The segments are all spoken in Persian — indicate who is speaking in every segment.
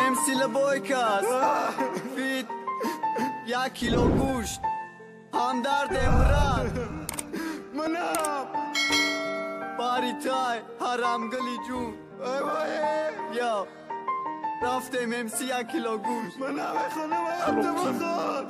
Speaker 1: امسیل بویکاس فید 1 کیلو گوشت همدرد امرد
Speaker 2: منم
Speaker 1: باریتای حرامگلی جون یا رفتیم امسی 1 کیلو گوشت
Speaker 2: منم خانم بخور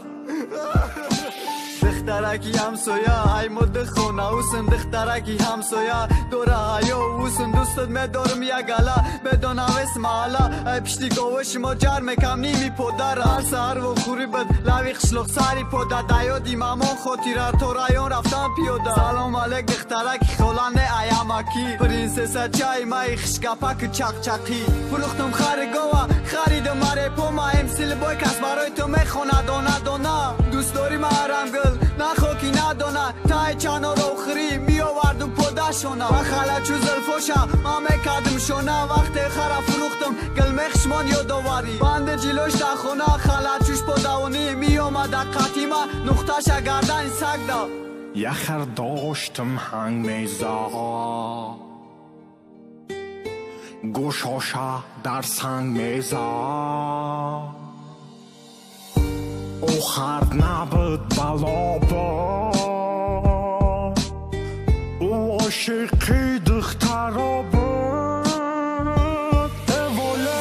Speaker 1: دخترکی همسویا ای مد خونه اوسن دخترکی همسویا دوره هیا اوسن دوستت میدارم یک گلا بدون اسم حالا ای پشتی گوش ما جر میکم نیمی پودر هر سهر و خوری بد لوی خشلق سری پودر دیادی مامان خاطره تو رایان رفتم پیاده سلام علیک دخترکی خولانه ایامکی پرنسس چای مای خشکپک چق چقی فروختم خریگاوا خریدم ماره پوما امسیل بوی کس برای تو میخونه دونه دونه دوست داری محرم گل نخوکی ندانه تای چنا رو خری میآوردم پدشونه و خلا چو زلفوشم همه کدم شونه وقت خرا فروختم گل مخشمان یادواری بند جلوش در خونه خلا چوش پدوانی میآمد قطیمه نقطش گردن سگ دا
Speaker 3: یخر داشتم هنگ میزا گوشاشا در سنگ میزا او خرد نبود بلا با او عاشقی دخترا بود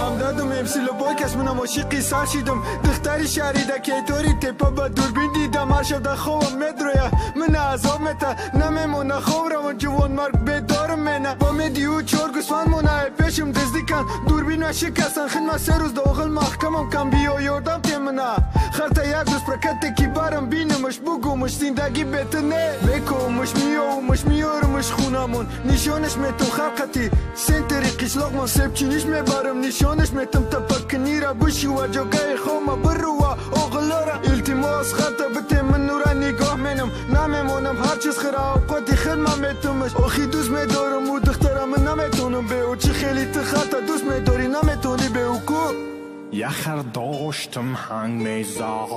Speaker 2: همدادم امسیل بای کس منم عاشقی سر شیدم دختری شریده که طوری تیپا با دوربین دیدم هر شب در خوابم مدرویه من عذاب مته نمیمونه خورم و جوان مرگ بیدارم منه با میدیو چور گسفند مونه پیشم دزدی کن دوربین و شکستن خدمت 3 روز داخل محکمم کم بیا یاردم تیمنه خرطه یک روز پرکت که برم بینمش بگومش زندگی بتنه بکومش میارمش خونمون نشانش میتم خلقتی سنتری قشلاق من سبچینیش میبرم نشانش میتم تپکنی را بشی و جاگه خوام برو و اغلارا التماس خطا بته من نورا نگاه منم نمیمونم هر چیز خرا اوقاتی خدمه میتمش آخی دوست میدارم و دخترم نمیتونم به او چی خیلی تخطا دوست میداری نمیتونی به او کو
Speaker 3: یخر داشتم هنگ میزا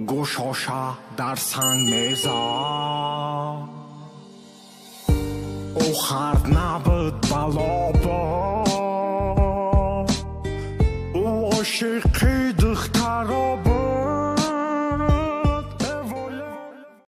Speaker 3: گوشاشا در سنگ میزا او خرد نبود بلا با او عاشقی